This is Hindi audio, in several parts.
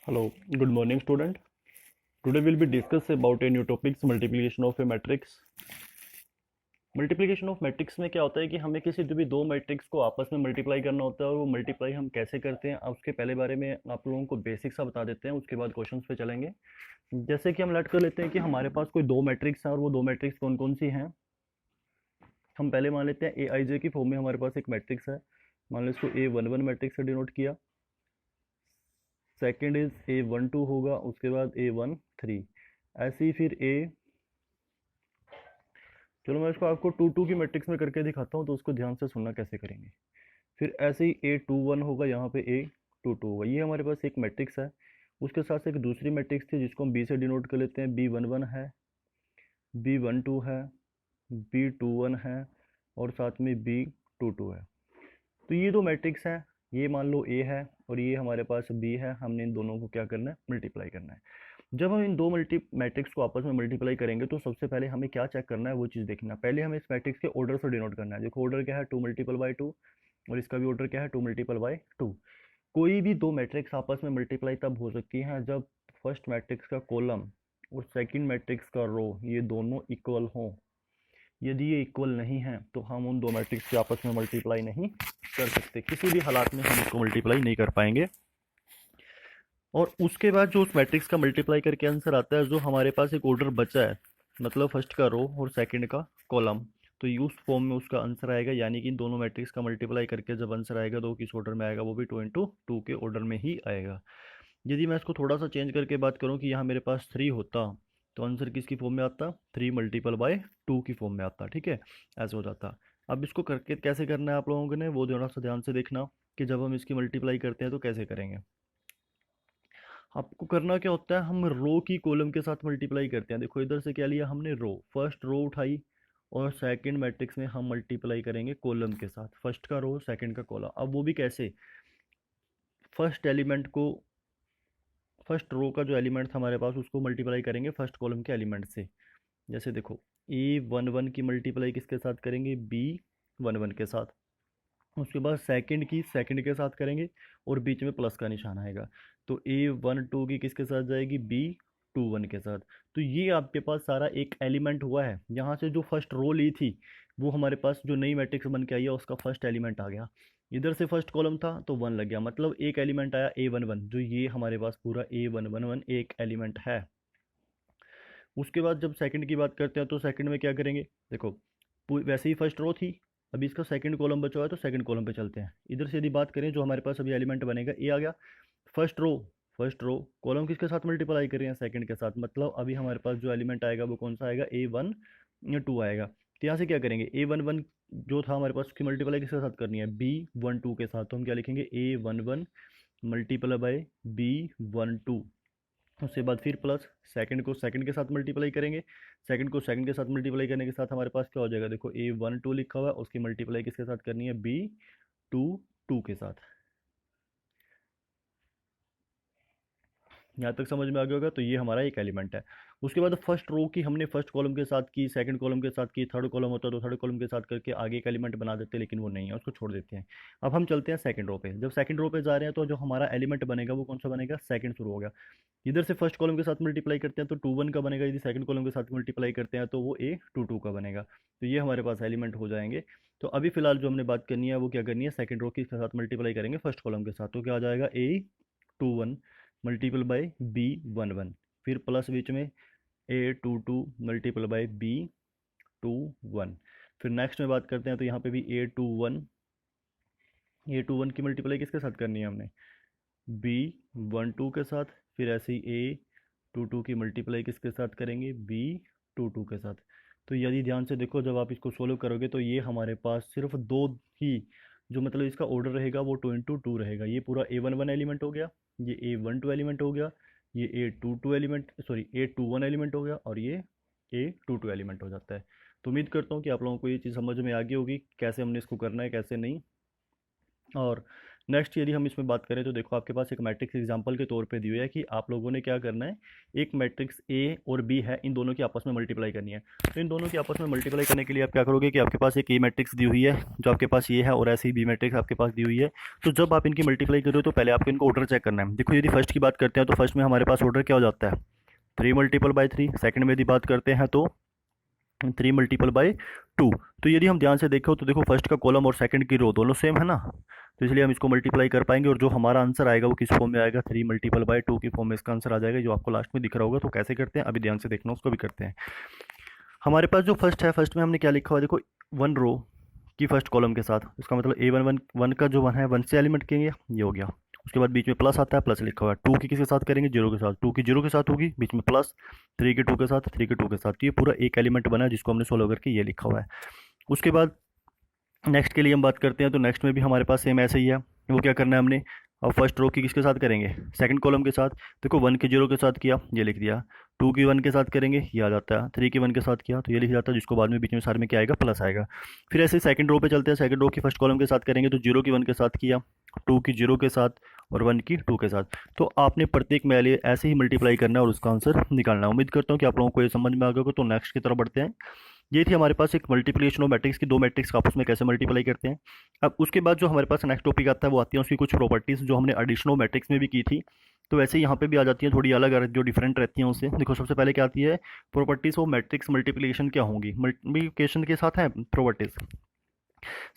Hello, good morning, student. Today we'll be discuss about a new topics multiplication of a matrix. Multiplication of matrix में क्या होता है कि हमें किसी जो भी दो मैट्रिक्स को आपस में मल्टीप्लाई करना होता है और वो मल्टीप्लाई हम कैसे करते हैं उसके पहले बारे में आप लोगों को बेसिक सा बता देते हैं। उसके बाद क्वेश्चंस पे चलेंगे। जैसे कि हम लेट कर लेते हैं कि हमारे पास कोई दो मैट्रिक्स हैं और वो दो मैट्रिक्स कौन कौन सी हैं। हम पहले मान लेते हैं ए आई जे की फॉर्म में हमारे पास एक मैट्रिक्स है। मान लो इसको ए वन वन मैट्रिक्स से डिनोट किया। Second is a one two होगा, उसके बाद ए वन थ्री। ऐसे ही फिर ए, चलो मैं इसको आपको टू टू की मैट्रिक्स में करके दिखाता हूँ तो उसको ध्यान से सुनना कैसे करेंगे। फिर ऐसे ही ए टू वन होगा, यहाँ पे ए टू टू होगा। ये हमारे पास एक मैट्रिक्स है। उसके साथ एक दूसरी मैट्रिक्स थी जिसको हम बी से डिनोट कर लेते हैं। बी वन वन है, बी वन टू है, बी टू वन है और साथ में बी टू टू है। तो ये दो मैट्रिक्स हैं। ये मान लो ए है और ये हमारे पास बी है। हमने इन दोनों को क्या करना है, मल्टीप्लाई करना है। जब हम इन दो मल्टी मैट्रिक्स को आपस में मल्टीप्लाई करेंगे तो सबसे पहले हमें क्या चेक करना है, वो चीज़ देखना है। पहले हमें इस मैट्रिक्स के ऑर्डर से डिनोट करना है। देखो ऑर्डर क्या है, टू मल्टीपल बाई टू, और इसका भी ऑर्डर क्या है, टू मल्टीपल बाई टू। कोई भी दो मैट्रिक्स आपस में मल्टीप्लाई तब हो सकती है जब फर्स्ट मैट्रिक्स का कॉलम और सेकंड मैट्रिक्स का रो ये दोनों इक्वल हों। यदि ये इक्वल नहीं है तो हम उन दो मैट्रिक्स के आपस में मल्टीप्लाई नहीं कर सकते। किसी भी हालात में हम इसको मल्टीप्लाई नहीं कर पाएंगे। और उसके बाद जो उस मैट्रिक्स का मल्टीप्लाई करके आंसर आता है, जो हमारे पास एक ऑर्डर बचा है, मतलब फर्स्ट का रो और सेकंड का कॉलम, तो ये उस फॉर्म में उसका आंसर आएगा। यानी कि इन दोनों मैट्रिक्स का मल्टीप्लाई करके जब आंसर आएगा तो वो किस ऑर्डर में आएगा, वो भी टू इंटू टू के ऑर्डर में ही आएगा। यदि मैं इसको थोड़ा सा चेंज करके बात करूँ कि यहाँ मेरे पास थ्री होता तो आंसर किसकी फॉर्म में आता, थ्री मल्टीपल बाय टू की फॉर्म में आता। ठीक है, ऐसे हो जाता। अब इसको करके कैसे करना है आप लोगों ने, वो थोड़ा सा ध्यान से देखना कि जब हम इसकी मल्टीप्लाई करते हैं तो कैसे करेंगे। आपको करना क्या होता है, हम रो की कॉलम के साथ मल्टीप्लाई करते हैं। देखो इधर से क्या लिया हमने, रो, फर्स्ट रो उठाई और सेकंड मैट्रिक्स में हम मल्टीप्लाई करेंगे कॉलम के साथ। फर्स्ट का रो सेकंड का कॉलम। अब वो भी कैसे, फर्स्ट एलिमेंट को, फर्स्ट रो का जो एलिमेंट था हमारे पास उसको मल्टीप्लाई करेंगे फर्स्ट कॉलम के एलिमेंट से। जैसे देखो ए वन वन की मल्टीप्लाई किसके साथ करेंगे, बी वन वन के साथ। उसके बाद सेकंड की सेकंड के साथ करेंगे और बीच में प्लस का निशान आएगा। तो ए वन टू की किसके साथ जाएगी, बी टू वन के साथ। तो ये आपके पास सारा एक एलिमेंट हुआ है। यहाँ से जो फर्स्ट रो ली थी वो हमारे पास जो नई मैट्रिक्स बन के आई है उसका फर्स्ट एलिमेंट आ गया। इधर से फर्स्ट कॉलम था तो वन लग गया, मतलब एक एलिमेंट आया ए वन वन, जो ये हमारे पास पूरा ए वन वन वन एक एलिमेंट है। उसके बाद जब सेकंड की बात करते हैं तो सेकंड में क्या करेंगे, देखो वैसे ही फर्स्ट रो थी, अभी इसका सेकंड कॉलम बचा हुआ है तो सेकंड कॉलम पे चलते हैं। इधर से यदि बात करें जो हमारे पास अभी एलिमेंट बनेगा, ए आ गया। First row, first row column किसके साथ मल्टीप्लाई कर रहे हैं, सेकंड के साथ। मतलब अभी हमारे पास जो एलिमेंट आएगा वो कौन सा आएगा, ए वन टू आएगा। तो यहाँ से क्या करेंगे, ए वन वन जो था हमारे पास उसकी मल्टीप्लाई किसके साथ करनी है, बी वन टू के साथ। तो हम क्या लिखेंगे, A one one multiply by B one two. उसके बाद फिर प्लस सेकंड को सेकंड के साथ मल्टीप्लाई करेंगे। सेकंड को सेकंड के साथ मल्टीप्लाई करने के साथ हमारे पास क्या हो जाएगा, देखो ए वन टू लिखा हुआ है, उसकी मल्टीप्लाई किसके साथ करनी है, बी टू टू के साथ। यहाँ तक समझ में आ गया होगा। तो ये हमारा एक एलिमेंट है। उसके बाद फर्स्ट रो की हमने फर्स्ट कॉलम के साथ की, सेकंड कॉलम के साथ की, थर्ड कॉलम होता है तो थर्ड कॉलम के साथ करके आगे एक एलिमेंट बना देते हैं, लेकिन वो नहीं है, उसको छोड़ देते हैं। अब हम चलते हैं सेकंड रो पे। जब सेकंड रो पे जा रहे हैं तो जो हमारा एलिमेंट बनेगा वो कौन सा बनेगा, सेकंड शुरू हो गया। इधर से फर्स्ट कॉलम के साथ मल्टीप्लाई करते हैं तो टू वन का बनेगा, यदि सेकंड कॉलम के साथ मल्टीप्लाई करते हैं तो वो ए टू टू का बनेगा। तो ये हमारे पास एलिमेंट हो जाएंगे। तो अभी फिलहाल जो हमने बात करनी है वो क्या करनी है, सेकंड रो के साथ मल्टीप्लाई करेंगे फर्स्ट कॉलम के साथ। तो क्या आ जाएगा, A two one multiple by B one one, फिर प्लस बीच में A two two multiple by B two one. फिर नेक्स्ट में बात करते हैं तो यहाँ पे भी A two one, A two one की मल्टीप्लाई किसके साथ करनी है हमने, बी वन टू के साथ। फिर ऐसे ही ए टू टू की मल्टीप्लाई किसके साथ करेंगे, बी टू टू के साथ। तो यदि ध्यान से देखो जब आप इसको सोल्व करोगे तो ये हमारे पास सिर्फ दो ही, जो मतलब इसका ऑर्डर रहेगा वो टू इंटू टू रहेगा। ये पूरा ए वन वन एलिमेंट हो गया, ये ए वन टू एलिमेंट हो गया, ये A two two element, sorry A two one element हो गया, और ये ए टू टू एलिमेंट हो जाता है। तो उम्मीद करता हूँ कि आप लोगों को ये चीज़ समझ में आ गई होगी कैसे हमने इसको करना है कैसे नहीं। और नेक्स्ट यदि हम इसमें बात करें तो देखो आपके पास एक मैट्रिक्स एग्जांपल के तौर पे दी हुई है कि आप लोगों ने क्या करना है, एक मैट्रिक्स ए और बी है, इन दोनों की आपस में मल्टीप्लाई करनी है। तो इन दोनों की आपस में मल्टीप्लाई करने के लिए आप क्या करोगे कि आपके पास एक ए मैट्रिक्स दी हुई है जो आपके पास ये है, और ऐसे ही बी मैट्रिक्स आपके पास दी हुई है। तो जब आप इनकी मल्टीप्लाई करो तो पहले आपको इनको ऑर्डर चेक करना है। देखो यदि फर्स्ट की बात करते हैं तो फर्स्ट में हमारे पास ऑर्डर क्या हो जाता है, 3 × 3। सेकंड में यदि बात करते हैं तो 3 × 2। तो यदि हम ध्यान से देखो तो देखो फर्स्ट का कॉलम और सेकंड की रो दोनों सेम है ना, तो इसलिए हम इसको मल्टीप्लाई कर पाएंगे और जो हमारा आंसर आएगा वो किस फॉर्म में आएगा, 3 × 2 की फॉर्म में इसका आंसर आ जाएगा, जो आपको लास्ट में दिख रहा होगा। तो कैसे करते हैं अभी ध्यान से देखना, उसको भी करते हैं। हमारे पास जो फर्स्ट है, फर्स्ट में हमने क्या लिखा हुआ है, देखो 1 रो की फर्स्ट कॉलम के साथ, इसका मतलब A1 का जो 1 है 1 से एलिमेंट करेंगे, ये हो गया। उसके बाद बीच में प्लस आता है, प्लस लिखा हुआ है। 2 की किसके साथ करेंगे, 0 के साथ, 2 की 0 के साथ होगी, बीच में प्लस, 3 के 2 के साथ, 3 के 2 के साथ। तो ये पूरा एक एलिमेंट बना है जिसको हमने सोल्व करके ये लिखा हुआ है। उसके बाद नेक्स्ट के लिए हम बात करते हैं, तो नेक्स्ट में भी हमारे पास सेम ऐसे ही है। वो क्या करना है हमने, अब फर्स्ट रो की किसके साथ करेंगे, सेकंड कॉलम के साथ। देखो 1 के 0 के साथ किया, ये लिख दिया। 2 की 1 के साथ करेंगे, ये आ जाता है। 3 की 1 के साथ किया तो ये लिख जाता है, जिसको बाद में बीच में सारे में क्या आएगा, प्लस आएगा। फिर ऐसे सेकंड रो पे चलते हैं। सेकंड रो की फर्स्ट कॉलम के साथ करेंगे तो 0 की 1 के साथ किया, 2 की 0 के साथ और 1 की 2 के साथ। तो आपने प्रत्येक में ऐसे ही मल्टीप्लाई करना है और उसका आंसर निकालना है। उम्मीद करता हूँ कि आप लोगों को ये समझ में आ गया होगा। तो नेक्स्ट की तरफ बढ़ते हैं। ये थी हमारे पास एक मल्टीप्लिकेशन ऑफ मैट्रिक्स की, दो मैट्रिक्स का आपस में कैसे मल्टीप्लाई करते हैं। अब उसके बाद जो हमारे पास नेक्स्ट टॉपिक आता है वो आती है उसकी कुछ प्रॉपर्टीज़ जो हमने एडिशन ऑफ मैट्रिक्स में भी की थी, तो वैसे यहाँ पे भी आ जाती हैं, थोड़ी अलग जो डिफरेंट रहती हैं उससे। देखो सबसे पहले क्या आती है, प्रॉपर्टीज़ ऑफ मैट्रिक्स मल्टीप्लिकेशन क्या होंगी, मल्टीप्लिकेशन के साथ है प्रॉपर्टीज़।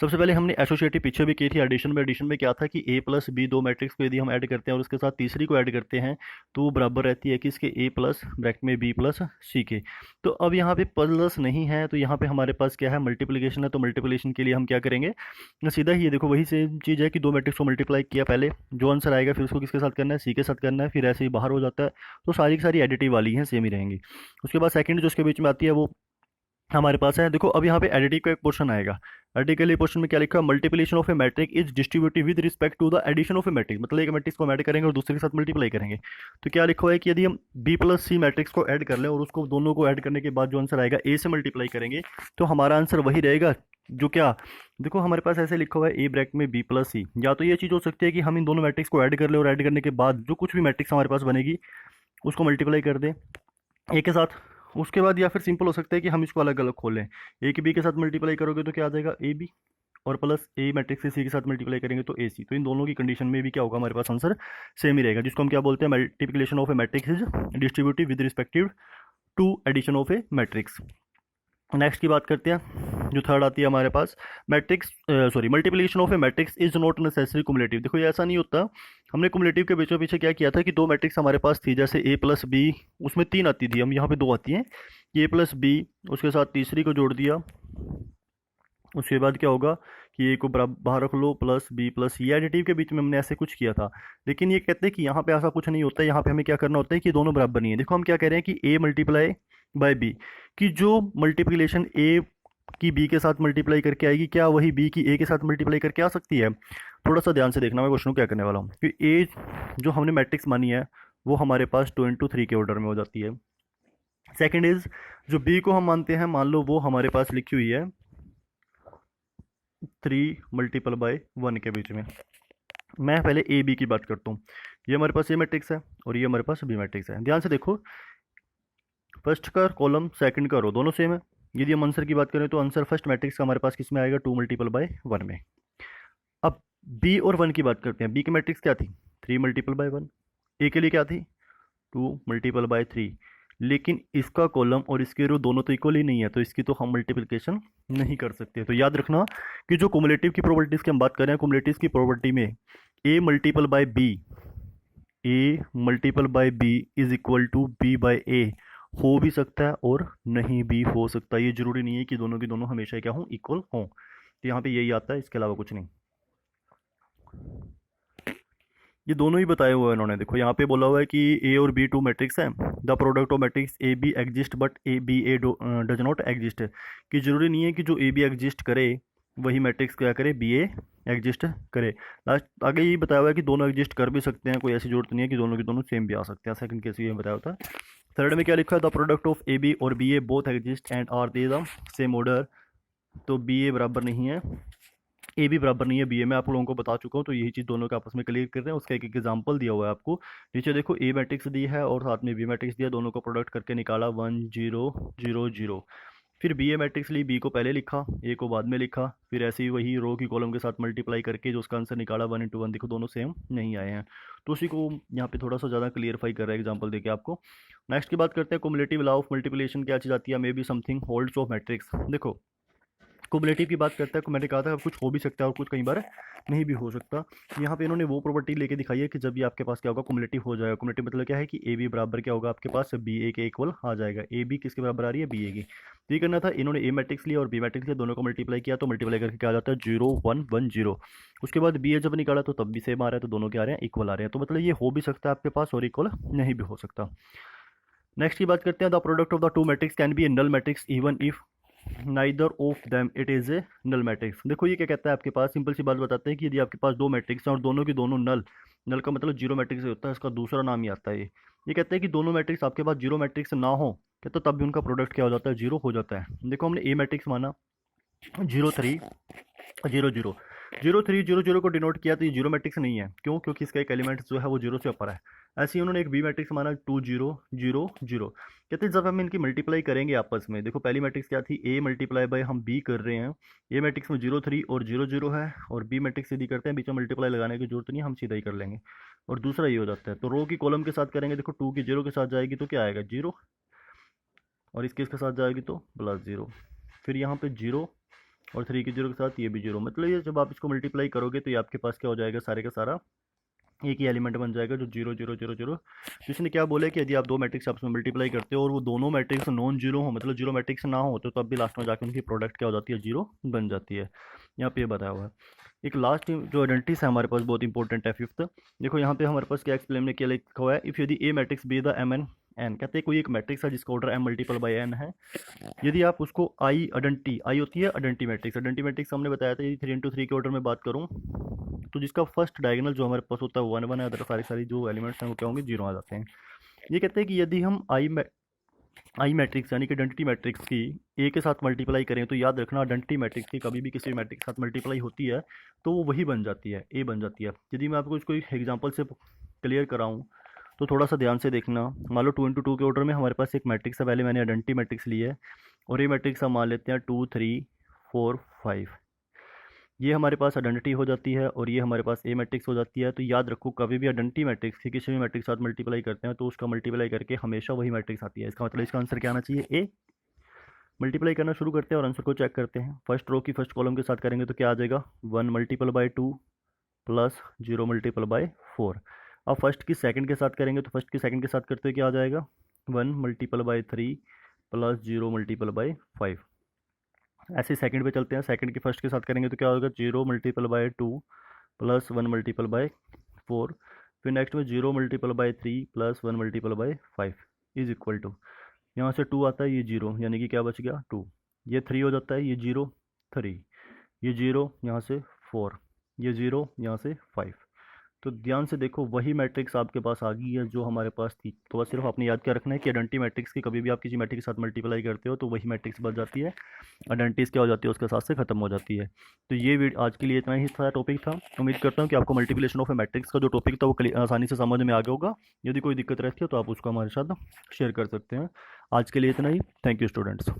सबसे पहले हमने एसोसिएटिव पीछे भी की थी एडिशन में। एडिशन में क्या था कि a प्लस बी, दो मैट्रिक्स को यदि हम ऐड करते हैं और उसके साथ तीसरी को ऐड करते हैं तो वो बराबर रहती है किसके, a प्लस ब्रैकेट में b प्लस c के। तो अब यहाँ पे प्लस नहीं है तो यहाँ पे हमारे पास क्या है, मल्टीप्लिकेशन है। तो मल्टीप्लिकेशन के लिए हम क्या करेंगे, सीधा ही ये देखो वही सेम चीज़ है कि दो मैट्रिक्स को मल्टीप्लाई किया पहले, जो आंसर आएगा फिर उसको किसके साथ करना है, सी के साथ करना है, फिर ऐसे ही बाहर हो जाता है। तो सारी की सारी एडिटिव वाली हैं, सेम ही रहेंगी। उसके बाद सेकंड जो उसके बीच में आती है वो हमारे पास है। देखो अब यहाँ पे एडिटिव का एक पोर्शन आएगा। एडिटिव के लिए पोर्शन में क्या लिखा है, multiplication of a matrix is distributive with respect to the addition of a matrix. मतलब एक मैट्रिक्स को ऐड करेंगे और दूसरे के साथ मल्टीप्लाई करेंगे। तो क्या लिखा हुआ है कि यदि हम बी प्लस सी मैट्रिक्स को ऐड कर लें और उसको दोनों को ऐड करने के बाद जो आंसर आएगा ए से मल्टीप्लाई करेंगे तो हमारा आंसर वही रहेगा। जो क्या, देखो हमारे पास ऐसे लिखा हुआ है ए ब्रैकेट में बी प्लस सी। या तो ये चीज़ हो सकती है कि हम इन दोनों मैट्रिक्स को ऐड कर ले और ऐड करने के बाद जो कुछ भी मैट्रिक्स हमारे पास बनेगी उसको मल्टीप्लाई कर दें ए के साथ। उसके बाद या फिर सिंपल हो सकता है कि हम इसको अलग अलग खोलें। ए के बी के साथ मल्टीप्लाई करोगे तो क्या आ जाएगा, ए बी, और प्लस ए मैट्रिक्स से सी के साथ मल्टीप्लाई करेंगे तो ए सी। तो इन दोनों की कंडीशन में भी क्या होगा, हमारे पास आंसर सेम ही रहेगा, जिसको हम क्या बोलते हैं, multiplication of a matrix is distributive with respective to addition of a matrix. Next की बात करते हैं, जो थर्ड आती है हमारे पास, matrix multiplication of a matrix is not necessary cumulative. देखो ये ऐसा नहीं होता। हमने कुमुलेटिव के बीचों पीछे क्या किया था कि दो मैट्रिक्स हमारे पास थी, जैसे ए प्लस बी, उसमें 3 आती थी, हम यहाँ पे 2 आती हैं, ए प्लस बी, उसके साथ तीसरी को जोड़ दिया। उसके बाद क्या होगा कि ए को बाहर रख लो, प्लस बी प्लस सी। एडिटिव के बीच में हमने ऐसे कुछ किया था, लेकिन ये कहते हैं कि यहाँ पे ऐसा कुछ नहीं होता है। यहाँ पे हमें क्या करना होता है कि दोनों बराबर नहीं है। देखो हम क्या कह रहे हैं कि ए मल्टीप्लाई बाय बी, कि जो मल्टीप्लिकेशन ए की बी के साथ मल्टीप्लाई करके आएगी क्या वही बी की ए के साथ मल्टीप्लाई करके आ सकती है। थोड़ा सा ध्यान से देखना, मैं क्वेश्चन को क्या करने वाला हूँ कि ए जो हमने मैट्रिक्स मानी है वो हमारे पास 2 × 3 के ऑर्डर में हो जाती है। सेकेंड इज जो बी को हम मानते हैं, मान लो वो हमारे पास लिखी हुई है 3 × 1 के बीच में। मैं पहले ए बी की बात करता हूँ। ये हमारे पास ए मैट्रिक्स है और ये हमारे पास बी मैट्रिक्स है। ध्यान से देखो, फर्स्ट का कॉलम सेकंड का रो दोनों सेम है। यदि हम आंसर की बात करें तो आंसर फर्स्ट मैट्रिक्स का हमारे पास किस में आएगा, 2 × 1 में। अब बी और 1 की बात करते हैं। बी की मैट्रिक्स क्या थी, 3 × 1। ए के लिए क्या थी, 2 × 3। लेकिन इसका कॉलम और इसके रो दोनों तो इक्वल ही नहीं है, तो इसकी तो हम मल्टीप्लिकेशन नहीं कर सकते। तो याद रखना कि जो कुमुलेटिव की प्रॉपर्टीज़ की हम बात कर रहे हैं, कुमुलेटिव की प्रॉपर्टी में A multiple by B is equal to B by A हो भी सकता है और नहीं भी हो सकता। ये जरूरी नहीं है कि दोनों की दोनों हमेशा क्या हों, इक्वल हों। तो यहाँ पे यही आता है, इसके अलावा कुछ नहीं। ये दोनों ही बताए हुए हैं इन्होंने। देखो यहाँ पे बोला हुआ है कि ए और बी 2 मैट्रिक्स हैं, the product of matrix A B exist but A B A does not exist. कि जरूरी नहीं है कि जो ए बी एग्जिस्ट करे वही मैट्रिक्स क्या करे, बी ए एग्जिस्ट करे। लास्ट आगे ये बताया हुआ है कि दोनों एग्जिस्ट कर भी सकते हैं, कोई ऐसी जरूरत नहीं है कि दोनों के दोनों सेम भी आ सकते हैं। सेकंड केस ये बताया होता है। थर्ड में क्या लिखा है, the product of A B और B A both exist and are they the same order. तो बी ए बराबर नहीं है ए भी बराबर नहीं है बी ए, मैं आप लोगों को बता चुका हूँ, तो यही चीज़ दोनों के आपस में क्लियर कर रहे हैं। उसका एक एक एग्जांपल दिया हुआ है आपको। नीचे देखो ए मैट्रिक्स दी है और साथ में बी मैट्रिक्स दिया, दोनों को प्रोडक्ट करके निकाला 1 0 0 0। फिर बी ए मैट्रिक्स ली, बी को पहले लिखा, ए को बाद में लिखा, फिर ऐसे ही वही रो की कॉलम के साथ मल्टीप्लाई करके जो उसका आंसर निकाला 1 इंटू 1, देखो दोनों सेम नहीं आए हैं। तो उसी को यहाँ पे थोड़ा सा ज़्यादा क्लियरफाई कर रहा है एग्जांपल देके आपको। नेक्स्ट की बात करते हैं, कुमुलेटिव लॉ ऑफ मल्टीप्लिकेशन क्या चीज़ आती है, may be something holds of matrix. देखो कुमुलेटिव की बात करता है, मैंने कहा था कुछ हो भी सकता है और कुछ कई बार नहीं भी हो सकता। यहाँ पे इन्होंने वो प्रॉपर्टी लेके दिखाई है कि जब भी आपके पास क्या होगा, कुमुलेटिव हो जाएगा। कुमुलेटिव मतलब क्या है कि ए बी बराबर क्या होगा आपके पास, बी ए के इक्वल आ जाएगा। ए बी किसके बराबर आ रही है, बी ए की। तो ये करना था, इन्होंने ए मैट्रिक्स लिया और बी मैट्रिक्स लिया, दोनों को मल्टीप्लाई किया, तो मल्टीप्लाई करके क्या आ जाता है 0 1 1 0। उसके बाद बी ए जब निकाला तो तब भी सेम आ रहा है, तो दोनों क्या आ रहे हैं, इक्वल आ रहे हैं। तो मतलब ये हो भी सकता है आपके पास और इक्वल नहीं भी हो सकता। नेक्स्ट की बात करते हैं, the product of the two matrix can be a null matrix even if neither of them it is a null matrix. देखो ये क्या कहता है आपके पास, सिंपल सी बात बताते हैं कि यदि आपके पास दो मैट्रिक्स हैं और दोनों की दोनों नल, नल का मतलब जीरो मैट्रिक्स होता है, इसका दूसरा नाम ही आता है ये कहते हैं कि दोनों मैट्रिक्स आपके पास जीरो मैट्रिक्स ना हो, तो तब भी उनका प्रोडक्ट क्या हो जाता है, जीरो हो जाता है। देखो हमने ए मैट्रिक्स माना 0 3 0 0, 0 3 0 0 को डिनोट किया, तो ये जीरो मैट्रिक्स नहीं है। क्यों? क्योंकि इसका एक एलिमेंट जो है वो जीरो से ऊपर है। ऐसे ही उन्होंने एक बी मैट्रिक्स माना 2 0 0 0। कहते हैं जब हम इनकी मल्टीप्लाई करेंगे आपस में, देखो पहली मैट्रिक्स क्या थी, ए मल्टीप्लाई बाय हम बी कर रहे हैं। ए मैट्रिक्स में 0 3 और 0 0 है, और बी मैट्रिक्स सीधी करते हैं, बीच में मल्टीप्लाई लगाने की जरूरत नहीं है, हम सीधा ही कर लेंगे। और दूसरा ये हो जाता है, तो रो की कॉलम के साथ करेंगे, देखो 2 की 0 के साथ जाएगी तो क्या आएगा 0, और इसके इसके साथ जाएगी तो प्लस 0। फिर यहाँ पे 0 और 3 की 0 के साथ ये भी 0। मतलब ये जब आप इसको मल्टीप्लाई करोगे तो ये आपके पास क्या हो जाएगा, सारे का सारा एक ही एलिमेंट बन जाएगा जो 0 0 0 0। तो इसने क्या बोला कि यदि आप दो मैट्रिक्स आपस में मल्टीप्लाई करते हो और वो दोनों मैट्रिक्स नॉन जीरो हो, मतलब जीरो मैट्रिक्स ना हो, तो तब भी लास्ट में जाकर उनकी प्रोडक्ट क्या हो जाती है, जीरो बन जाती है। यहाँ पे ये बताया हुआ है। एक लास्ट जो आइडेंटिटीज है हमारे पास बहुत इंपॉर्टेंट है, फिफ्थ। देखो यहाँ पे हमारे पास क्या एक्सप्लेन में क्या लिखा हुआ है, इफ़ यदि a matrix be the M N N, कहते हैं कोई एक मैट्रिक्स है जिसका order M multiple by N है, यदि आप उसको आई आइडेंटी, आई होती है आइडेंटी मैट्रिक्स, आइडेंटी मैट्रिक्स हमने बताया था, यदि 3 इंटू 3 के ऑर्डर में बात करूँ तो जिसका फर्स्ट डायगोनल जो हमारे पास होता है 1 1 है, अदर सारी सारी जो एलिमेंट्स हैं वो क्या होंगे, जीरो आ जाते हैं। ये कहते हैं कि यदि हम आई मैट्रिक्स यानी कि आइडेंटिटी मैट्रिक्स की ए के साथ मल्टीप्लाई करें, तो याद रखना आइडेंटिटी मैट्रिक्स की कभी भी किसी मैट्रिक्स के साथ मल्टीप्लाई होती है तो वो वही बन जाती है, ए बन जाती है। यदि मैं आपको इसको एक एग्जांपल से क्लियर कराऊँ तो थोड़ा सा ध्यान से देखना। मान लो 2 इंटू 2 के ऑर्डर में हमारे पास एक मैट्रिक्स है, पहले मैंने आइडेंटिटी मैट्रिक्स ली है, और ये मैट्रिक्स हम मान लेते हैं 2 3 4 5। ये हमारे पास आइडेंटिटी हो जाती है और ये हमारे पास ए मैट्रिक्स हो जाती है। तो याद रखो कभी भी आइडेंटिटी मैट्रिक्स की किसी भी मैट्रिक्स के साथ मल्टीप्लाई करते हैं तो उसका मल्टीप्लाई करके हमेशा वही मैट्रिक्स आती है। इसका मतलब इसका आंसर क्या आना चाहिए, ए। मल्टीप्लाई करना शुरू करते हैं और आंसर को चेक करते हैं। फर्स्ट रो की फर्स्ट कॉलम के साथ करेंगे तो क्या आ जाएगा, 1 multiple by 2 plus 0 multiple by 4। अब फर्स्ट की सेकंड के साथ करेंगे तो फर्स्ट की सेकंड के साथ करते हुए क्या आ जाएगा, 1 multiple by 3 plus 0 multiple by 5। ऐसे सेकंड पे चलते हैं, सेकंड की फर्स्ट के साथ करेंगे तो क्या होगा, 0 multiple by 2 plus 1 multiple by 4। फिर नेक्स्ट में 0 multiple by 3 plus 1 multiple by 5 is equal to, यहाँ से 2 आता है, ये 0, यानी कि क्या बच गया 2। ये 3 हो जाता है, ये 0 3, ये 0 यहाँ से 4, ये 0 यहाँ से 5। तो ध्यान से देखो वही मैट्रिक्स आपके पास आ गई है जो हमारे पास थी। तो बस सिर्फ आपने याद क्या रखना है कि आइडेंटिटी मैट्रिक्स की कभी भी आप किसी मैट्रिक्स के साथ मल्टीप्लाई करते हो तो वही मैट्रिक्स बच जाती है, आइडेंटिटीज क्या हो जाती है उसके साथ से खत्म हो जाती है। तो ये आज के लिए इतना ही था, टॉपिक था। उम्मीद करता हूँ कि आपको मल्टीप्लिकेशन ऑफ ए मैट्रिक्स का जो टॉपिक था वो आसानी से समझ में आ गया होगा। यदि कोई दिक्कत रहती है तो आप उसको हमारे साथ शेयर कर सकते हैं। आज के लिए इतना ही। Thank you students.